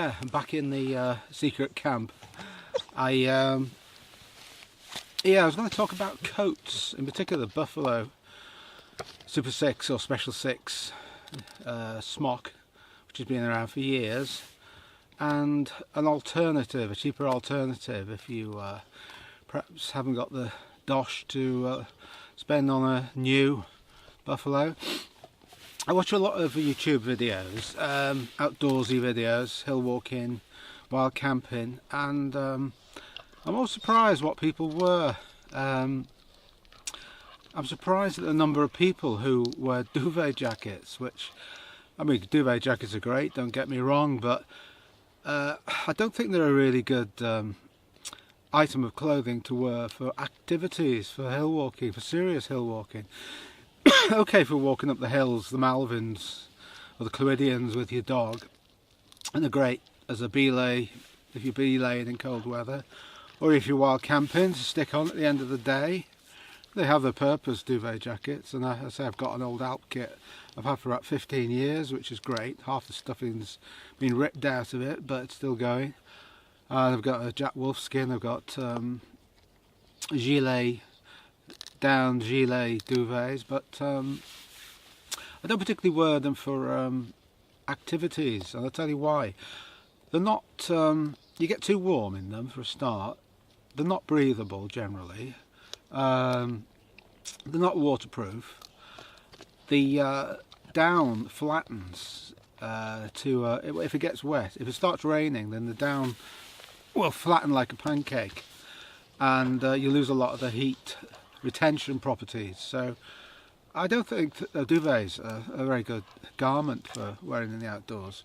Yeah, I'm back in the secret camp. I was going to talk about coats, in particular the Buffalo Super 6 or Special 6 smock, which has been around for years, and an alternative, a cheaper alternative if you perhaps haven't got the dosh to spend on a new Buffalo. I watch a lot of YouTube videos, outdoorsy videos, hill walking, wild camping, and I'm always surprised what people wear. I'm surprised at the number of people who wear duvet jackets, which, I mean, duvet jackets are great, don't get me wrong, but I don't think they're a really good item of clothing to wear for activities, for hill walking, for serious hill walking. Okay, for walking up the hills, the Malverns or the Clwydians with your dog, and they're great as a belay if you're belaying in cold weather, or if you're wild camping to stick on at the end of the day. They have their purpose, duvet jackets, and I say I've got an old Alp kit I've had for about 15 years, which is great. Half the stuffing's been ripped out of it, but it's still going. I've got a Jack Wolfskin, I've got gilet, down gilet duvets, but I don't particularly wear them for activities, and I'll tell you why. They're not, you get too warm in them for a start. They're not breathable generally. They're not waterproof. The down flattens if it gets wet. If it starts raining, then the down will flatten like a pancake, and you lose a lot of the heat retention properties. So I don't think duvets are a very good garment for wearing in the outdoors.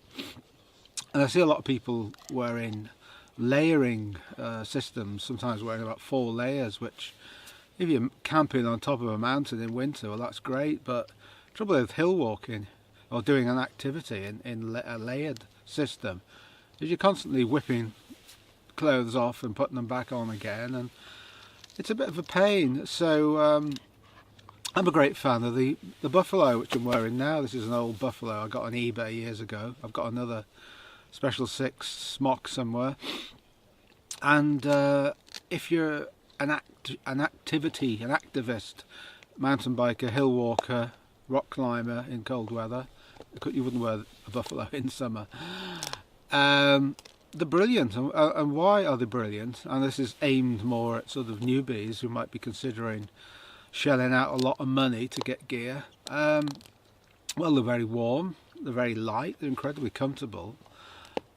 And I see a lot of people wearing layering systems, sometimes wearing about 4 layers, which if you're camping on top of a mountain in winter, well, that's great, but the trouble with hill walking or doing an activity in a layered system is you're constantly whipping clothes off and putting them back on again, and it's a bit of a pain. So I'm a great fan of the Buffalo, which I'm wearing now. This is an old Buffalo I got on eBay years ago. I've got another Special 6 smock somewhere, and if you're an activist, mountain biker, hill walker, rock climber in cold weather, you wouldn't wear a Buffalo in summer. They're brilliant, and why are they brilliant? And this is aimed more at sort of newbies who might be considering shelling out a lot of money to get gear. Well, they're very warm, they're very light, they're incredibly comfortable.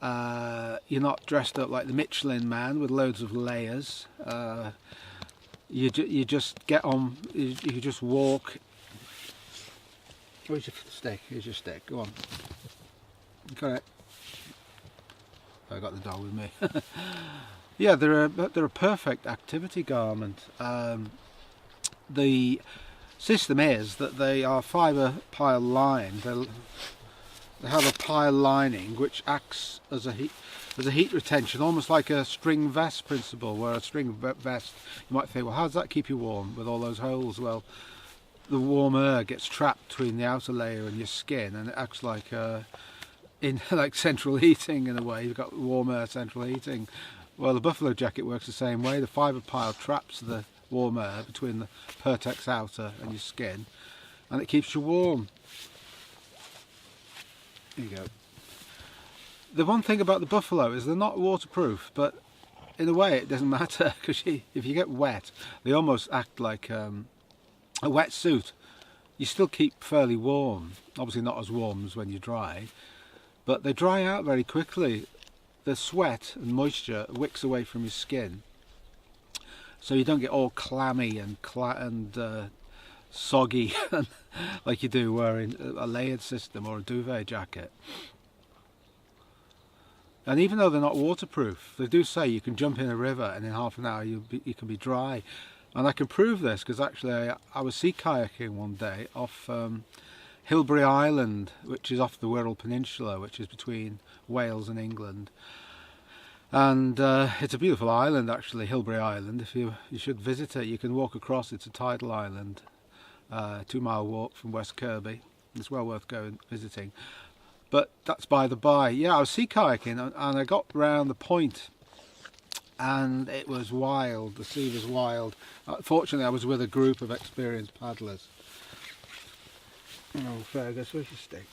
You're not dressed up like the Michelin Man with loads of layers. You just get on, you just walk. Where's your stick? Here's your stick, go on. Got it. I got the dog with me. Yeah, they're a perfect activity garment. The system is that they are fibre pile lined. They have a pile lining which acts as a heat retention, almost like a string vest principle, where a string vest, you might think, well, how does that keep you warm with all those holes? Well, the warm air gets trapped between the outer layer and your skin, and it acts like like central heating in a way. You've got warm air central heating. Well, the Buffalo jacket works the same way. The fibre pile traps the warm air between the Pertex outer and your skin, and it keeps you warm. There you go. The one thing about the Buffalo is they're not waterproof, but in a way it doesn't matter, because if you get wet, they almost act like a wetsuit. You still keep fairly warm, obviously not as warm as when you dry, but they dry out very quickly. The sweat and moisture wicks away from your skin, so you don't get all clammy and soggy like you do wearing a layered system or a duvet jacket. And even though they're not waterproof, they do say you can jump in a river and in half an hour you can be dry. And I can prove this because actually I was sea kayaking one day off Hilbury Island, which is off the Wirral Peninsula, which is between Wales and England. And it's a beautiful island, actually, Hilbury Island. If you should visit it, you can walk across. It's a tidal island, 2-mile walk from West Kirby. It's well worth going visiting. But that's by the by. Yeah, I was sea kayaking and I got round the point and it was wild. The sea was wild. Fortunately, I was with a group of experienced paddlers. Oh, Fergus, where's your stick?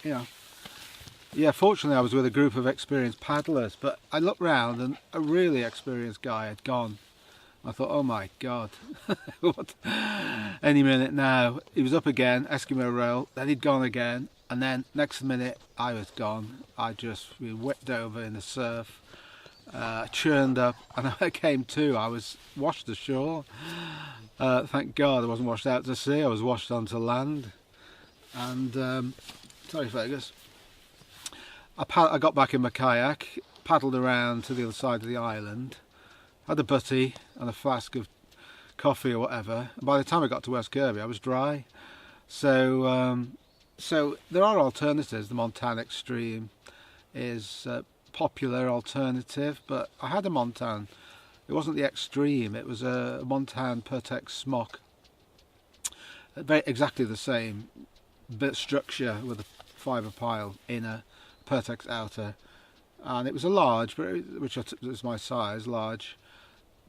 Yeah, fortunately I was with a group of experienced paddlers, but I looked round and a really experienced guy had gone. I thought, oh my God, what? Any minute now. He was up again, Eskimo roll, then he'd gone again, and then next minute I was gone. I just whipped over in the surf, churned up, and I came to, I was washed ashore. Thank God I wasn't washed out to sea, I was washed onto land. And, sorry Fergus, I got back in my kayak, paddled around to the other side of the island, had a butty and a flask of coffee or whatever, and by the time I got to West Kirby I was dry. So so there are alternatives. The Montan Extreme is a popular alternative, but I had a Montan. It wasn't the Extreme, it was a Montan Pertex Smock. Exactly the same bit structure with a fibre pile inner, Pertex outer, and it was a large, which is my size, large,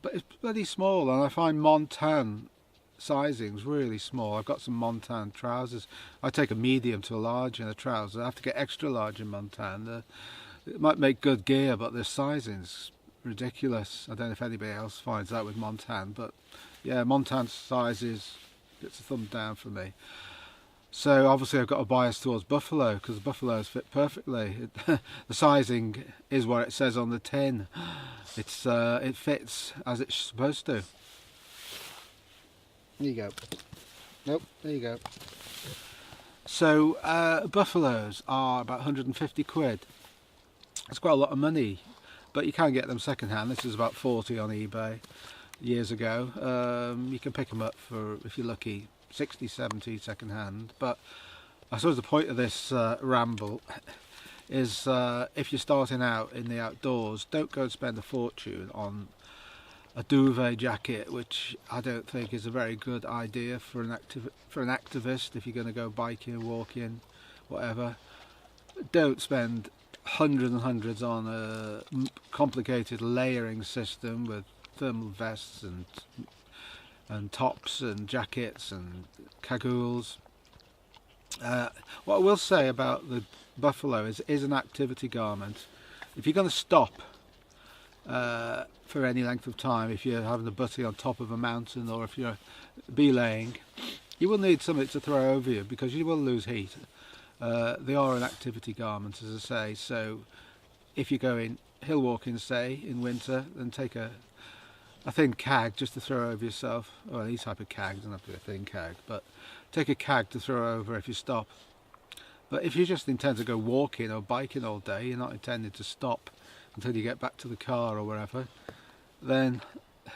but it's bloody small, and I find Montan sizings really small. I've got some Montan trousers. I take a medium to a large in a trouser. I have to get extra large in Montan. It might make good gear, but the sizing's ridiculous. I don't know if anybody else finds that with Montan, but yeah, Montan sizes, it's a thumb down for me. So obviously I've got a bias towards buffalo because the buffaloes fit perfectly. The sizing is what it says on the tin. It fits as it's supposed to. There you go. Nope, there you go. So buffaloes are about 150 quid. It's quite a lot of money, but you can get them second hand. This is about 40 on eBay years ago. You can pick them up for, if you're lucky, 60, 70 second hand. But I suppose the point of this ramble is if you're starting out in the outdoors, don't go and spend a fortune on a duvet jacket, which I don't think is a very good idea for an activist. If you're going to go biking, walking, whatever, don't spend hundreds and hundreds on a complicated layering system with thermal vests and tops and jackets and cagoules. What I will say about the buffalo is an activity garment. If you're going to stop for any length of time, if you're having a butty on top of a mountain or if you're belaying, you will need something to throw over you because you will lose heat. They are an activity garment, as I say, so if you're going hill walking, say, in winter, then take a thin cag just to throw over yourself. Well, any type of cag, doesn't have to be a thin cag, but take a cag to throw over if you stop. But if you just intend to go walking or biking all day, you're not intending to stop until you get back to the car or wherever, then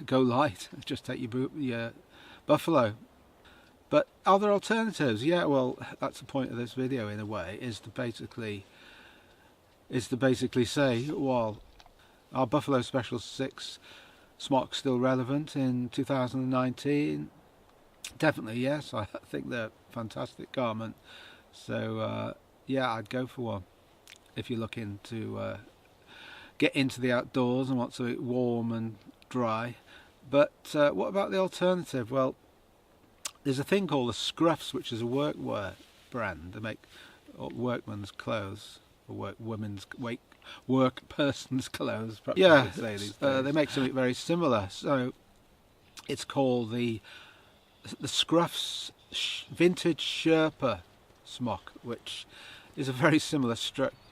go light, just take your buffalo. But are there alternatives? Yeah, well, that's the point of this video in a way, is to basically say, well, are Buffalo Special 6 Smocks still relevant in 2019? Definitely yes. I think they're a fantastic garment. So yeah, I'd go for one if you're looking to get into the outdoors and want something warm and dry. But what about the alternative? Well, there's a thing called the Scruffs, which is a workwear brand. They make workmen's clothes, or work person's clothes. Yeah, they make something very similar. So it's called the Scruffs Vintage Sherpa smock, which is a very similar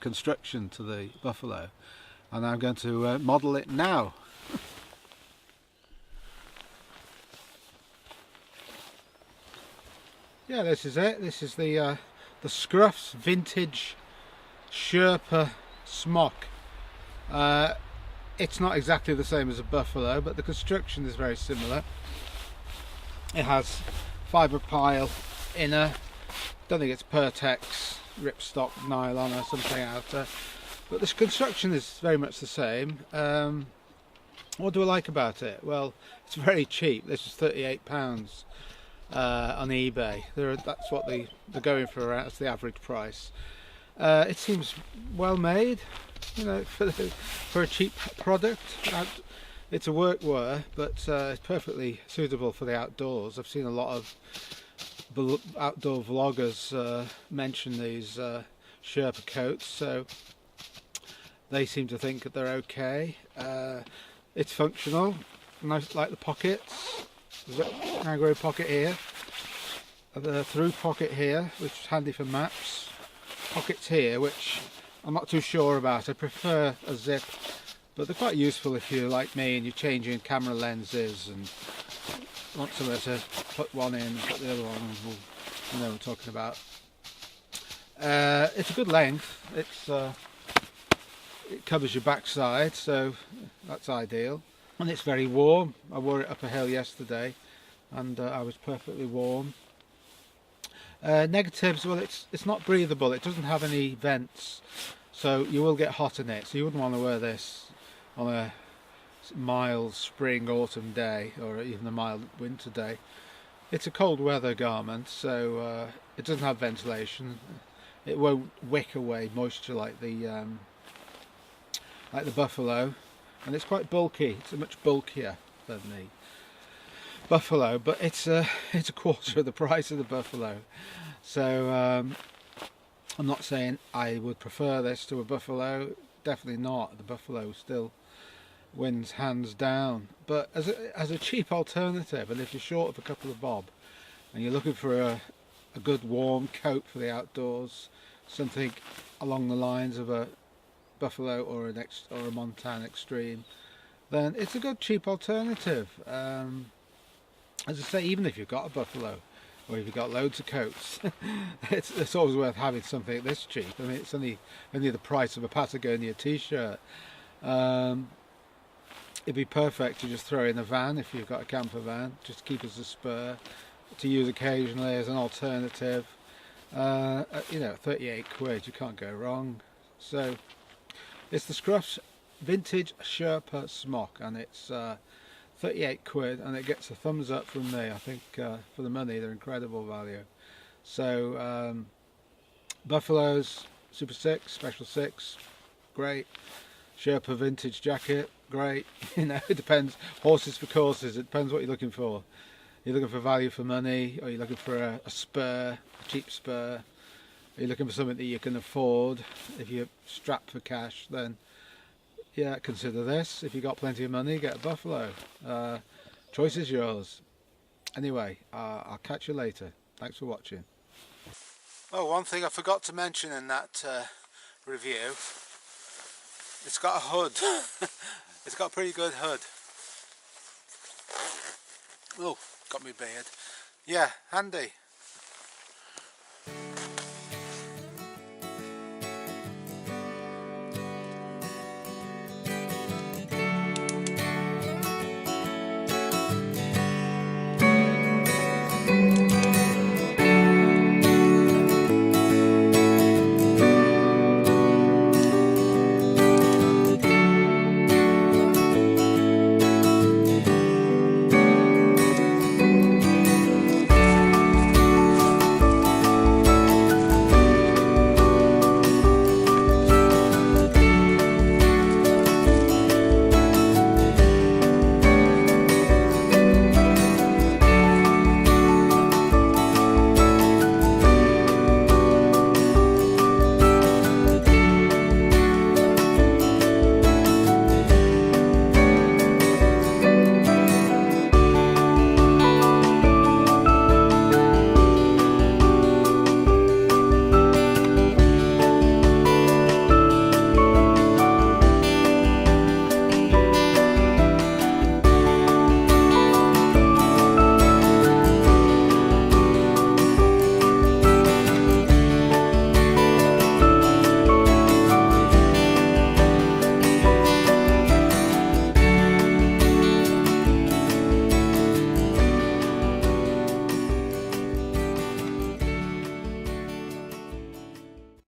construction to the buffalo, and I'm going to model it now. Yeah, this is it. This is the Scruffs Vintage Sherpa smock. It's not exactly the same as a buffalo, but the construction is very similar. It has fibre pile inner. Don't think it's Pertex, ripstop, nylon or something outer, but this construction is very much the same. What do I like about it? Well, it's very cheap. This is £38 on eBay. That's what they're going for. That's the average price. It seems well made, you know, for a cheap product. It's a workwear, but it's perfectly suitable for the outdoors. I've seen a lot of outdoor vloggers mention these Sherpa coats, so they seem to think that they're okay. It's functional, nice, like the pockets. There's an aggro pocket here, the through pocket here, which is handy for maps. Pockets here, which I'm not too sure about. I prefer a zip, but they're quite useful if you're like me and you're changing camera lenses and want somewhere to put one in, put the other one in. You know what I'm talking about. It's a good length. It covers your backside, so that's ideal. And it's very warm. I wore it up a hill yesterday, and I was perfectly warm. Negatives, well, it's not breathable. It doesn't have any vents, so you will get hot in it. So you wouldn't want to wear this on a mild spring, autumn day, or even a mild winter day. It's a cold weather garment, so it doesn't have ventilation. It won't wick away moisture like the buffalo, and it's quite bulky. It's much bulkier than the buffalo, but it's a quarter of the price of the buffalo. So I'm not saying I would prefer this to a buffalo. Definitely not. The buffalo still wins hands down. But as a cheap alternative, and if you're short of a couple of bob and you're looking for a good warm coat for the outdoors, something along the lines of a buffalo or a Montane Extreme, then it's a good cheap alternative. As I say, even if you've got a buffalo or if you've got loads of coats, it's always worth having something this cheap. I mean, it's only the price of a Patagonia t-shirt. It'd be perfect to just throw in a van if you've got a camper van, just keep as a spur to use occasionally as an alternative. You know, 38 quid, you can't go wrong. So it's the Scruffs Vintage Sherpa smock, and it's 38 quid, and it gets a thumbs up from me. I think for the money they're incredible value. So buffaloes, Super 6, Special 6, great. Sherpa vintage jacket, great. You know, it depends. Horses for courses, it depends what you're looking for. You're looking for value for money, or you're looking for a spur, a cheap spur. Are you looking for something that you can afford? If you're strapped for cash, then yeah, consider this. If you've got plenty of money, get a buffalo. Choice is yours. Anyway, I'll catch you later. Thanks for watching. Oh, one thing I forgot to mention in that review, it's got a hood. It's got a pretty good hood. Oh, got me beard. Yeah, handy.